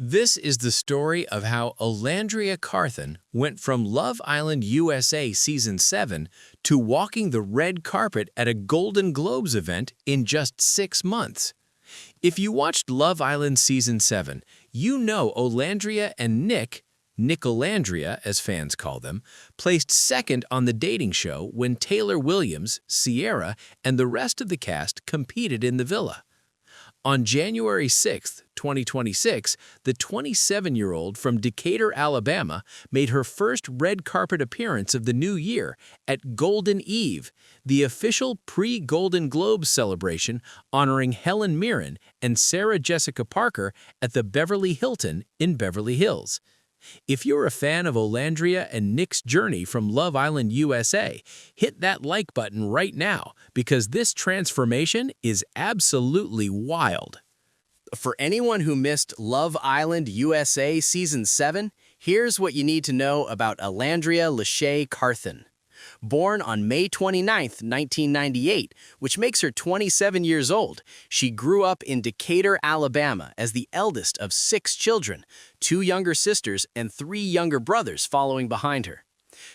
This is the story of how Olandria Carthen went from Love Island USA Season 7 to walking the red carpet at a Golden Globes event in just 6 months. If you watched Love Island Season 7, you know Olandria and Nick Olandria, as fans call them, placed second on the dating show when Taylor Williams, Sierra, and the rest of the cast competed in the villa. On January 6, 2026, the 27-year-old from Decatur, Alabama, made her first red carpet appearance of the new year at Golden Eve, the official pre-Golden Globes celebration honoring Helen Mirren and Sarah Jessica Parker at the Beverly Hilton in Beverly Hills. If you're a fan of Olandria and Nick's journey from Love Island USA, hit that like button right now because this transformation is absolutely wild. For anyone who missed Love Island USA Season 7, here's what you need to know about Olandria Carthen. Born on May 29, 1998, which makes her 27 years old, she grew up in Decatur, Alabama as the eldest of 6 children, 2 younger sisters and 3 younger brothers following behind her.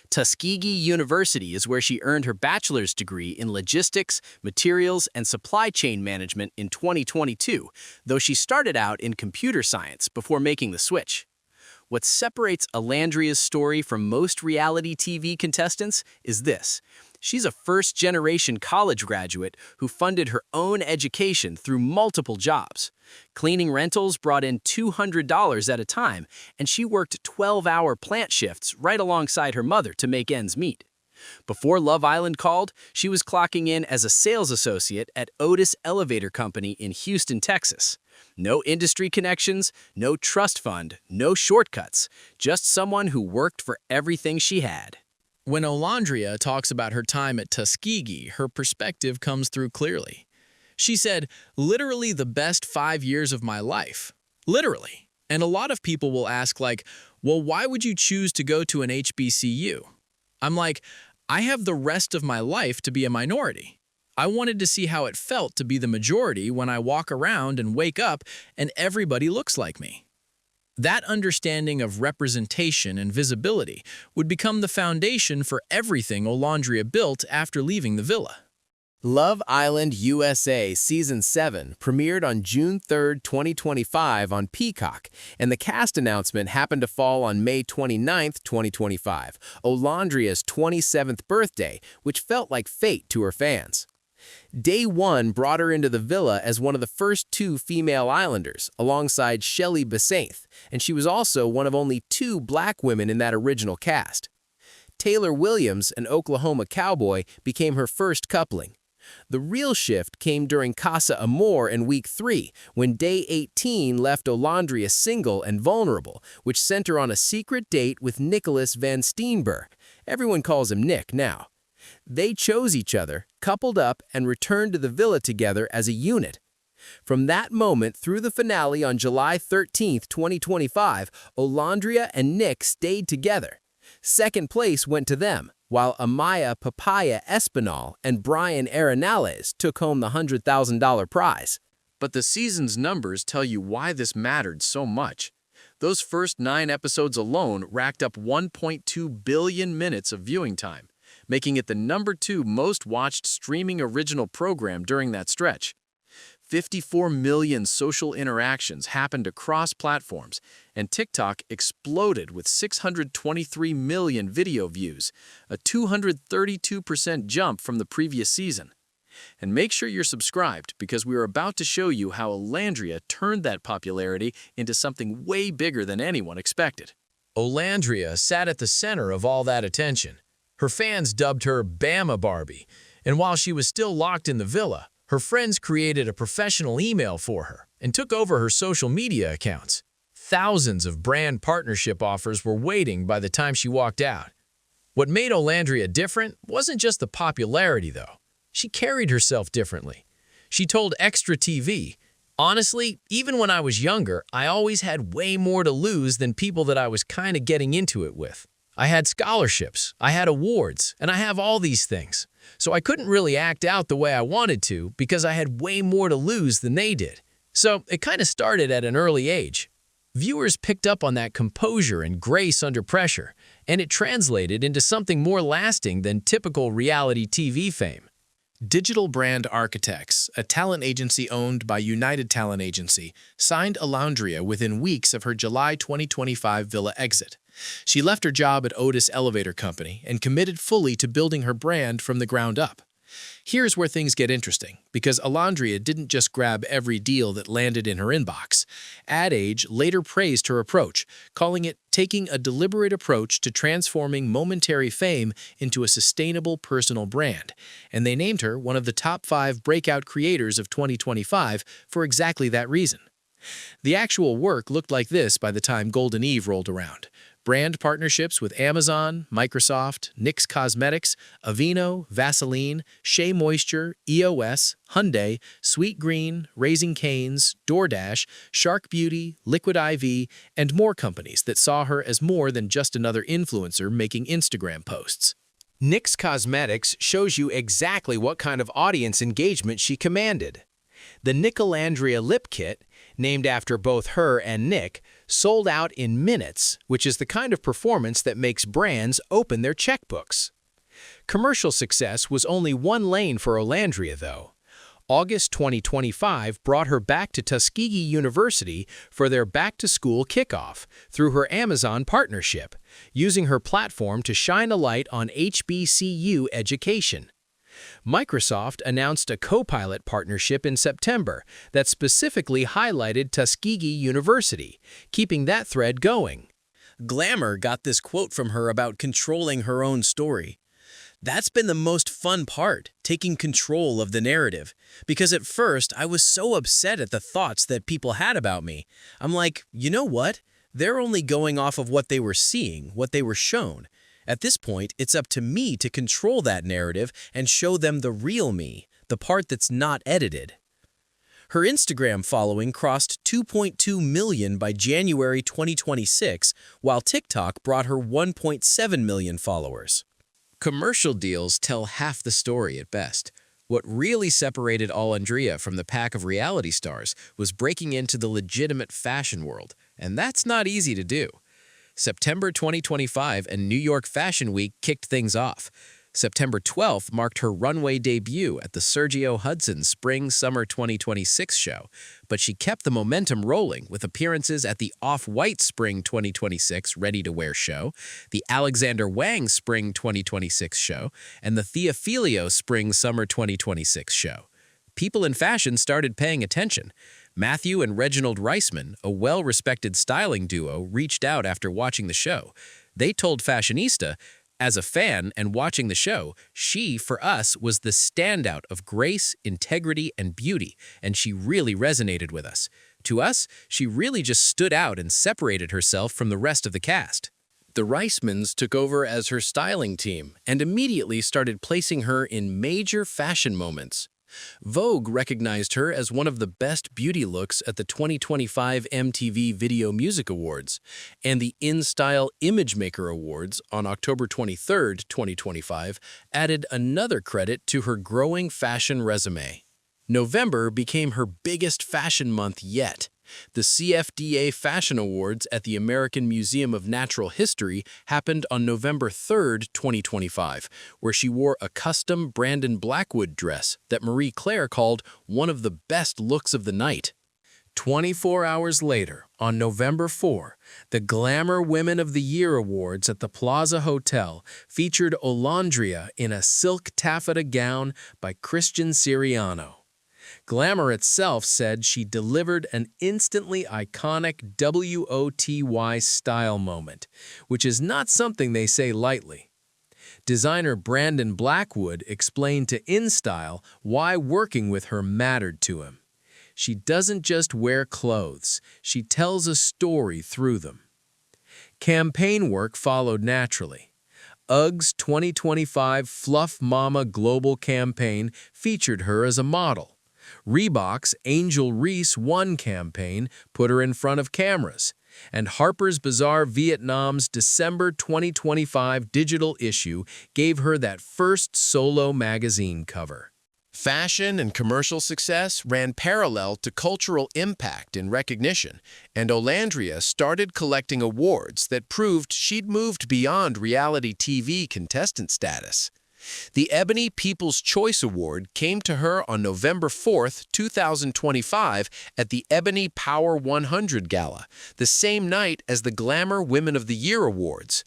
Tuskegee University is where she earned her bachelor's degree in logistics, materials, and supply chain management in 2022, though she started out in computer science before making the switch. What separates Olandria's story from most reality TV contestants is this. She's a first-generation college graduate who funded her own education through multiple jobs. Cleaning rentals brought in $200 at a time, and she worked 12-hour plant shifts right alongside her mother to make ends meet. Before Love Island called, she was clocking in as a sales associate at Otis Elevator Company in Houston, Texas. No industry connections, no trust fund, no shortcuts, just someone who worked for everything she had. When Olandria talks about her time at Tuskegee, her perspective comes through clearly. She said, literally the best 5 years of my life. Literally. And a lot of people will ask like, well, why would you choose to go to an HBCU? I'm like, I have the rest of my life to be a minority. I wanted to see how it felt to be the majority when I walk around and wake up and everybody looks like me. That understanding of representation and visibility would become the foundation for everything Olandria built after leaving the villa. Love Island USA Season 7 premiered on June 3, 2025 on Peacock, and the cast announcement happened to fall on May 29, 2025, Olandria's 27th birthday, which felt like fate to her fans. Day 1 brought her into the villa as one of the first 2 female islanders, alongside Shelly Besaith, and she was also one of only 2 black women in that original cast. Taylor Williams, an Oklahoma cowboy, became her first coupling. The real shift came during Casa Amor in Week 3, when Day 18 left Olandria single and vulnerable, which sent her on a secret date with Nicholas Van Steenberg. Everyone calls him Nick now. They chose each other, coupled up, and returned to the villa together as a unit. From that moment through the finale on July 13, 2025, Olandria and Nick stayed together. Second place went to them, while Amaya Papaya Espinal and Brian Arenales took home the $100,000 prize. But the season's numbers tell you why this mattered so much. Those first 9 episodes alone racked up 1.2 billion minutes of viewing time, making it the #2 most watched streaming original program during that stretch. 54 million social interactions happened across platforms, and TikTok exploded with 623 million video views, a 232% jump from the previous season. And make sure you're subscribed because we are about to show you how Olandria turned that popularity into something way bigger than anyone expected. Olandria sat at the center of all that attention. Her fans dubbed her Bama Barbie, and while she was still locked in the villa, her friends created a professional email for her and took over her social media accounts. Thousands of brand partnership offers were waiting by the time she walked out. What made Olandria different wasn't just the popularity, though. She carried herself differently. She told Extra TV, honestly, even when I was younger, I always had way more to lose than people that I was kind of getting into it with. I had scholarships, I had awards, and I have all these things. So I couldn't really act out the way I wanted to because I had way more to lose than they did. So it kind of started at an early age. Viewers picked up on that composure and grace under pressure, and it translated into something more lasting than typical reality TV fame. Digital Brand Architects, a talent agency owned by United Talent Agency, signed Alandria within weeks of her July 2025 Villa exit. She left her job at Otis Elevator Company and committed fully to building her brand from the ground up. Here's where things get interesting, because Alandria didn't just grab every deal that landed in her inbox. Ad Age later praised her approach, calling it taking a deliberate approach to transforming momentary fame into a sustainable personal brand, and they named her one of the top 5 breakout creators of 2025 for exactly that reason. The actual work looked like this by the time Golden Eve rolled around. Brand partnerships with Amazon, Microsoft, NYX Cosmetics, Aveeno, Vaseline, Shea Moisture, EOS, Hyundai, Sweet Green, Raising Cane's, DoorDash, Shark Beauty, Liquid IV, and more companies that saw her as more than just another influencer making Instagram posts. NYX Cosmetics shows you exactly what kind of audience engagement she commanded. The Olandria lip kit, named after both her and Nick, sold out in minutes, which is the kind of performance that makes brands open their checkbooks. Commercial success was only one lane for Olandria, though. August 2025 brought her back to Tuskegee University for their back-to-school kickoff through her Amazon partnership, using her platform to shine a light on HBCU education. Microsoft announced a co-pilot partnership in September that specifically highlighted Tuskegee University, keeping that thread going. Glamour got this quote from her about controlling her own story. "That's been the most fun part, taking control of the narrative. Because at first, I was so upset at the thoughts that people had about me. I'm like, you know what? They're only going off of what they were seeing, what they were shown. At this point, it's up to me to control that narrative and show them the real me, the part that's not edited." Her Instagram following crossed 2.2 million by January 2026, while TikTok brought her 1.7 million followers. Commercial deals tell half the story at best. What really separated Alandria from the pack of reality stars was breaking into the legitimate fashion world, and that's not easy to do. September 2025 and New York Fashion Week kicked things off. September 12th marked her runway debut at the Sergio Hudson Spring-Summer 2026 show, but she kept the momentum rolling with appearances at the Off-White Spring 2026 Ready-to-Wear show, the Alexander Wang Spring 2026 show, and the Theophilio Spring-Summer 2026 show. People in fashion started paying attention. Matthew and Reginald Reisman, a well-respected styling duo, reached out after watching the show. They told Fashionista, "As a fan and watching the show, she, for us, was the standout of grace, integrity, and beauty, and she really resonated with us. To us, she really just stood out and separated herself from the rest of the cast." The Reismans took over as her styling team and immediately started placing her in major fashion moments. Vogue recognized her as one of the best beauty looks at the 2025 MTV Video Music Awards, and the InStyle Imagemaker Awards on October 23, 2025, added another credit to her growing fashion resume. November became her biggest fashion month yet. The CFDA Fashion Awards at the American Museum of Natural History happened on November 3, 2025, where she wore a custom Brandon Blackwood dress that Marie Claire called one of the best looks of the night. 24 hours later, on November 4, the Glamour Women of the Year Awards at the Plaza Hotel featured Olandria in a silk taffeta gown by Christian Siriano. Glamour itself said she delivered an instantly iconic WOTY style moment, which is not something they say lightly. Designer Brandon Blackwood explained to InStyle why working with her mattered to him. "She doesn't just wear clothes, she tells a story through them." Campaign work followed naturally. UGG's 2025 Fluff Mama Global campaign featured her as a model. Reebok's Angel Reese One campaign put her in front of cameras, and Harper's Bazaar Vietnam's December 2025 digital issue gave her that first solo magazine cover. Fashion and commercial success ran parallel to cultural impact and recognition, and Olandria started collecting awards that proved she'd moved beyond reality TV contestant status. The Ebony People's Choice Award came to her on November 4, 2025 at the Ebony Power 100 Gala, the same night as the Glamour Women of the Year Awards.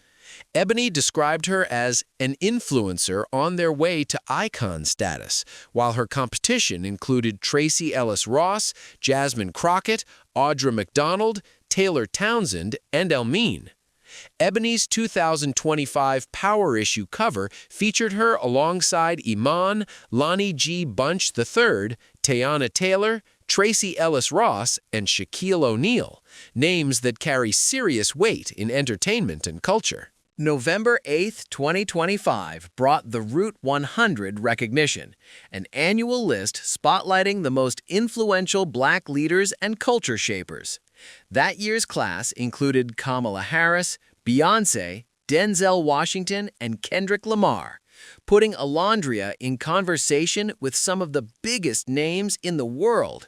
Ebony described her as an influencer on their way to icon status, while her competition included Tracee Ellis Ross, Jasmine Crockett, Audra McDonald, Taylor Townsend, and Elmine. Ebony's 2025 Power issue cover featured her alongside Iman, Lonnie G. Bunch III, Teyana Taylor, Tracee Ellis Ross, and Shaquille O'Neal, names that carry serious weight in entertainment and culture. November 8, 2025 brought the Route 100 recognition, an annual list spotlighting the most influential Black leaders and culture shapers. That year's class included Kamala Harris, Beyoncé, Denzel Washington, and Kendrick Lamar, putting Alandria in conversation with some of the biggest names in the world.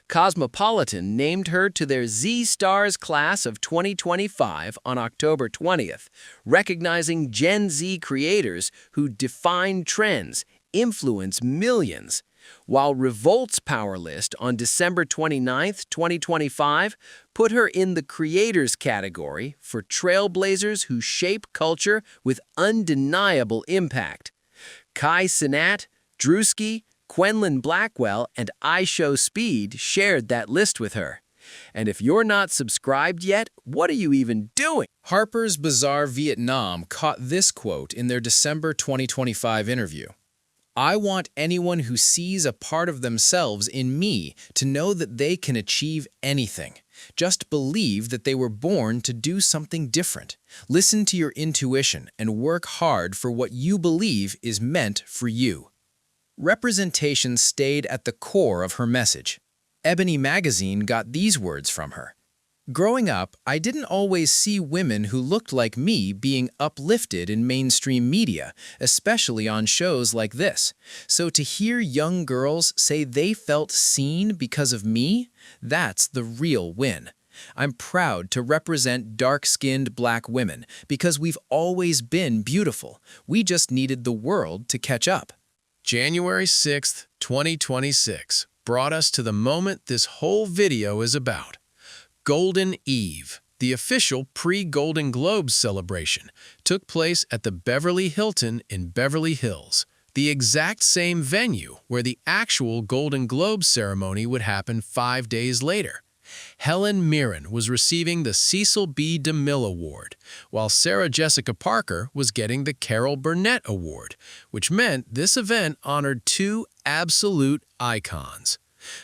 Cosmopolitan named her to their Z-Stars class of 2025 on October 20th, recognizing Gen Z creators who define trends, influence millions, while Revolt's Power List on December 29, 2025, put her in the Creators category for trailblazers who shape culture with undeniable impact. Kai Cenat, Drewski, Quenlin Blackwell, and iShowSpeed shared that list with her. And if you're not subscribed yet, what are you even doing? Harper's Bazaar Vietnam caught this quote in their December 2025 interview. "I want anyone who sees a part of themselves in me to know that they can achieve anything. Just believe that they were born to do something different. Listen to your intuition and work hard for what you believe is meant for you." Representation stayed at the core of her message. Ebony magazine got these words from her. "Growing up, I didn't always see women who looked like me being uplifted in mainstream media, especially on shows like this. So to hear young girls say they felt seen because of me, that's the real win. I'm proud to represent dark-skinned Black women because we've always been beautiful. We just needed the world to catch up." January 6, 2026 brought us to the moment this whole video is about. Golden Eve, the official pre-Golden Globes celebration, took place at the Beverly Hilton in Beverly Hills, the exact same venue where the actual Golden Globes ceremony would happen 5 days later. Helen Mirren was receiving the Cecil B. DeMille Award, while Sarah Jessica Parker was getting the Carol Burnett Award, which meant this event honored two absolute icons.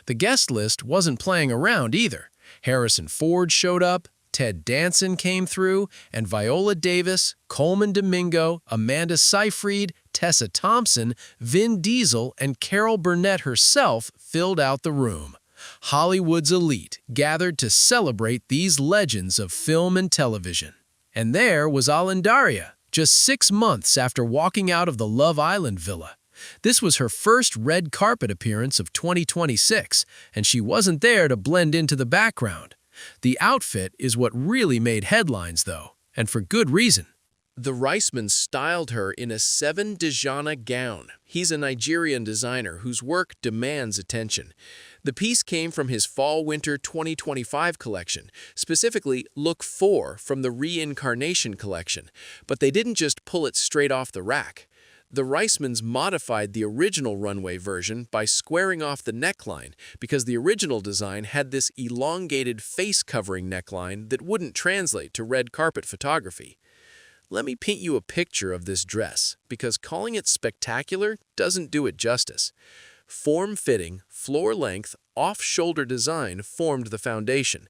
The guest list wasn't playing around either. Harrison Ford showed up, Ted Danson came through, and Viola Davis, Coleman Domingo, Amanda Seyfried, Tessa Thompson, Vin Diesel, and Carol Burnett herself filled out the room. Hollywood's elite gathered to celebrate these legends of film and television. And there was Alandria, just 6 months after walking out of the Love Island villa. This was her first red carpet appearance of 2026, and she wasn't there to blend into the background. The outfit is what really made headlines, though, and for good reason. The Reismans styled her in a 7 Dejana gown. He's a Nigerian designer whose work demands attention. The piece came from his Fall-Winter 2025 collection, specifically Look 4 from the Reincarnation collection, but they didn't just pull it straight off the rack. The Reismans modified the original runway version by squaring off the neckline because the original design had this elongated face-covering neckline that wouldn't translate to red carpet photography. Let me paint you a picture of this dress, because calling it spectacular doesn't do it justice. Form-fitting, floor-length, off-shoulder design formed the foundation.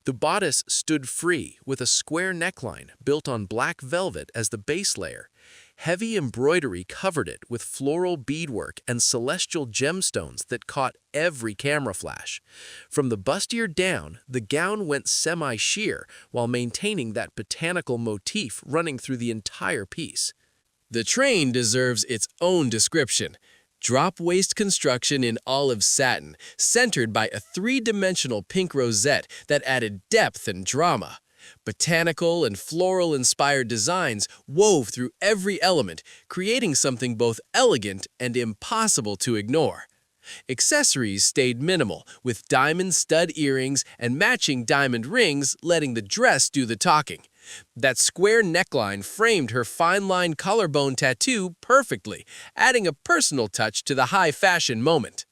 The bodice stood free, with a square neckline built on black velvet as the base layer. Heavy embroidery covered it with floral beadwork and celestial gemstones that caught every camera flash. From the bustier down, the gown went semi-sheer while maintaining that botanical motif running through the entire piece. The train deserves its own description. Drop-waist construction in olive satin, centered by a three-dimensional pink rosette that added depth and drama. Botanical and floral-inspired designs wove through every element, creating something both elegant and impossible to ignore. Accessories stayed minimal, with diamond stud earrings and matching diamond rings letting the dress do the talking. That square neckline framed her fine-line collarbone tattoo perfectly, adding a personal touch to the high-fashion moment.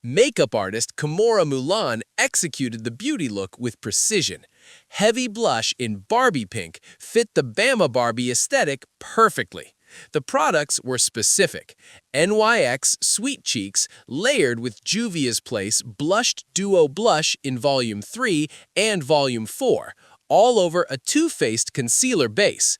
Makeup artist Kimora Mulan executed the beauty look with precision. Heavy blush in Barbie pink fit the Bama Barbie aesthetic perfectly. The products were specific. NYX Sweet Cheeks layered with Juvia's Place Blushed Duo Blush in Volume 3 and Volume 4, all over a two-faced concealer base.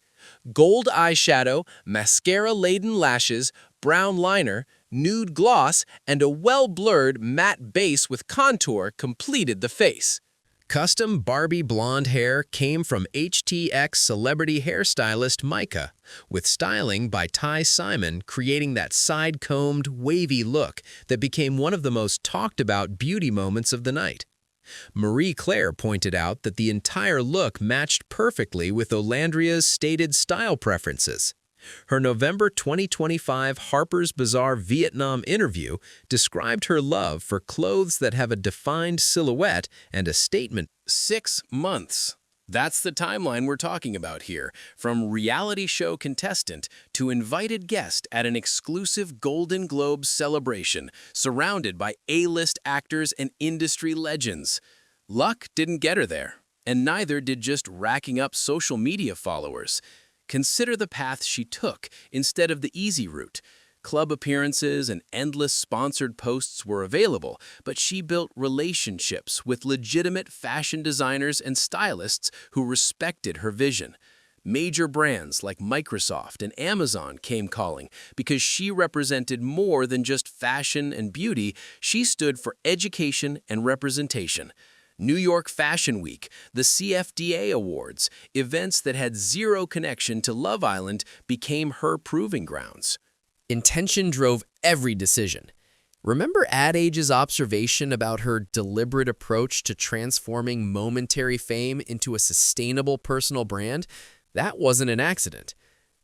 Gold eyeshadow, mascara-laden lashes, brown liner, nude gloss, and a well-blurred matte base with contour completed the face. Custom Barbie blonde hair came from HTX celebrity hairstylist Micah, with styling by Ty Simon creating that side-combed, wavy look that became one of the most talked-about beauty moments of the night. Marie Claire pointed out that the entire look matched perfectly with Olandria's stated style preferences. Her November 2025 Harper's Bazaar Vietnam interview described her love for clothes that have a defined silhouette and a statement. 6 months. That's the timeline we're talking about here, from reality show contestant to invited guest at an exclusive Golden Globes celebration, surrounded by A-list actors and industry legends. Luck didn't get her there, and neither did just racking up social media followers. Consider the path she took instead of the easy route. Club appearances and endless sponsored posts were available, but she built relationships with legitimate fashion designers and stylists who respected her vision. Major brands like Microsoft and Amazon came calling because she represented more than just fashion and beauty. She stood for education and representation. New York Fashion Week, the CFDA Awards, events that had zero connection to Love Island became her proving grounds. Intention drove every decision. Remember Ad Age's observation about her deliberate approach to transforming momentary fame into a sustainable personal brand? That wasn't an accident.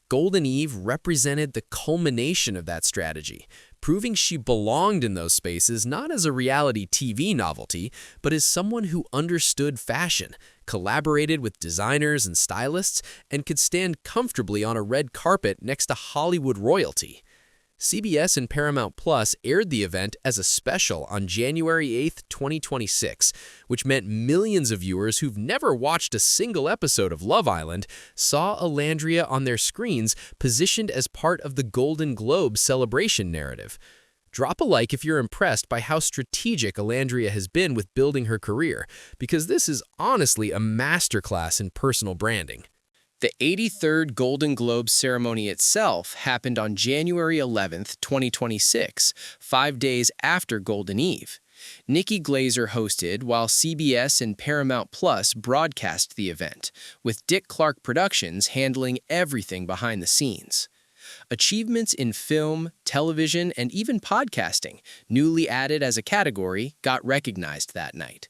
Golden Eve represented the culmination of that strategy, proving she belonged in those spaces not as a reality TV novelty, but as someone who understood fashion, collaborated with designers and stylists, and could stand comfortably on a red carpet next to Hollywood royalty. CBS and Paramount Plus aired the event as a special on January 8, 2026, which meant millions of viewers who've never watched a single episode of Love Island saw Alandria on their screens positioned as part of the Golden Globe celebration narrative. Drop a like if you're impressed by how strategic Alandria has been with building her career, because this is honestly a masterclass in personal branding. The 83rd Golden Globe ceremony itself happened on January 11, 2026, 5 days after Golden Eve. Nikki Glazer hosted while CBS and Paramount Plus broadcast the event, with Dick Clark Productions handling everything behind the scenes. Achievements in film, television, and even podcasting, newly added as a category, got recognized that night.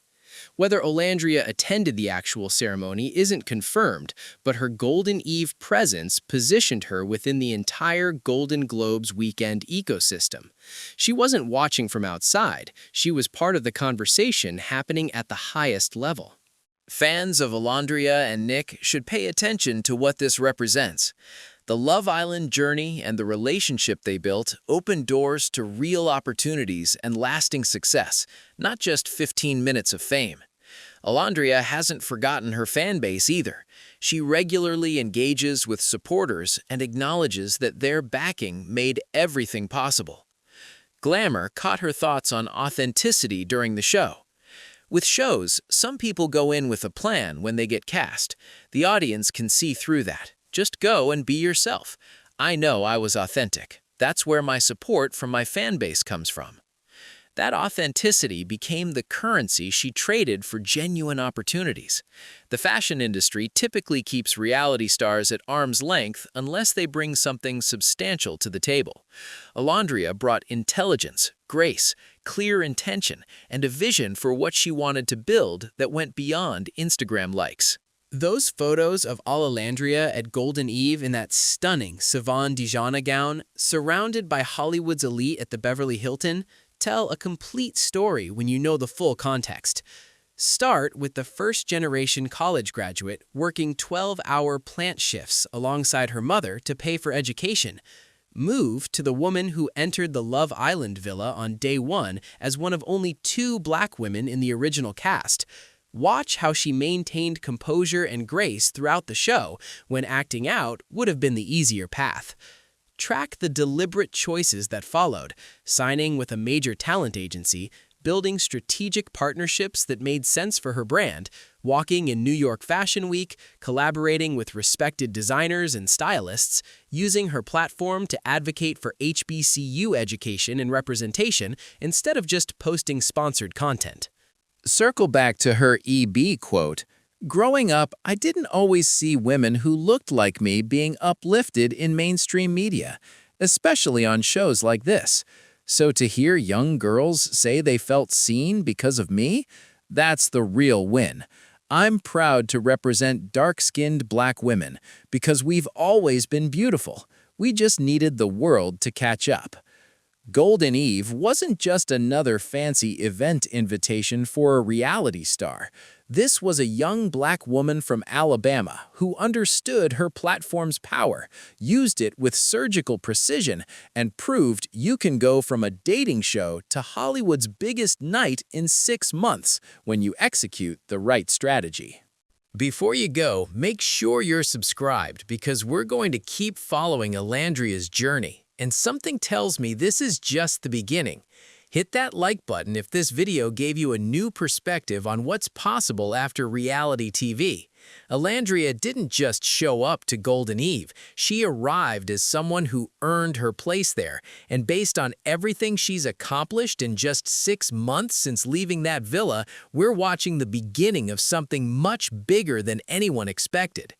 Whether Olandria attended the actual ceremony isn't confirmed, but her Golden Eve presence positioned her within the entire Golden Globes weekend ecosystem. She wasn't watching from outside, she was part of the conversation happening at the highest level. Fans of Olandria and Nick should pay attention to what this represents. The Love Island journey and the relationship they built opened doors to real opportunities and lasting success, not just 15 minutes of fame. Olandria hasn't forgotten her fan base either. She regularly engages with supporters and acknowledges that their backing made everything possible. Glamour caught her thoughts on authenticity during the show. With shows, some people go in with a plan when they get cast. The audience can see through that. Just go and be yourself. I know I was authentic. That's where my support from my fan base comes from. That authenticity became the currency she traded for genuine opportunities. The fashion industry typically keeps reality stars at arm's length unless they bring something substantial to the table. Alandria brought intelligence, grace, clear intention, and a vision for what she wanted to build that went beyond Instagram likes. Those photos of Alandria at Golden Eve in that stunning Savon Dijana gown, surrounded by Hollywood's elite at the Beverly Hilton, tell a complete story when you know the full context. Start with the first-generation college graduate working 12-hour plant shifts alongside her mother to pay for education. Move to the woman who entered the Love Island villa on day one as one of only 2 black women in the original cast. Watch how she maintained composure and grace throughout the show when acting out would have been the easier path. Track the deliberate choices that followed, signing with a major talent agency, building strategic partnerships that made sense for her brand, walking in New York Fashion Week, collaborating with respected designers and stylists, using her platform to advocate for HBCU education and representation instead of just posting sponsored content. Circle back to her EB quote, "Growing up, I didn't always see women who looked like me being uplifted in mainstream media, especially on shows like this. So to hear young girls say they felt seen because of me, that's the real win. I'm proud to represent dark-skinned black women because we've always been beautiful. We just needed the world to catch up." Golden Eve wasn't just another fancy event invitation for a reality star. This was a young black woman from Alabama who understood her platform's power, used it with surgical precision, and proved you can go from a dating show to Hollywood's biggest night in 6 months when you execute the right strategy. Before you go, make sure you're subscribed because we're going to keep following Alandria's journey. And something tells me this is just the beginning. Hit that like button if this video gave you a new perspective on what's possible after reality TV. Alandria didn't just show up to Golden Eve. She arrived as someone who earned her place there. And based on everything she's accomplished in just 6 months since leaving that villa, we're watching the beginning of something much bigger than anyone expected.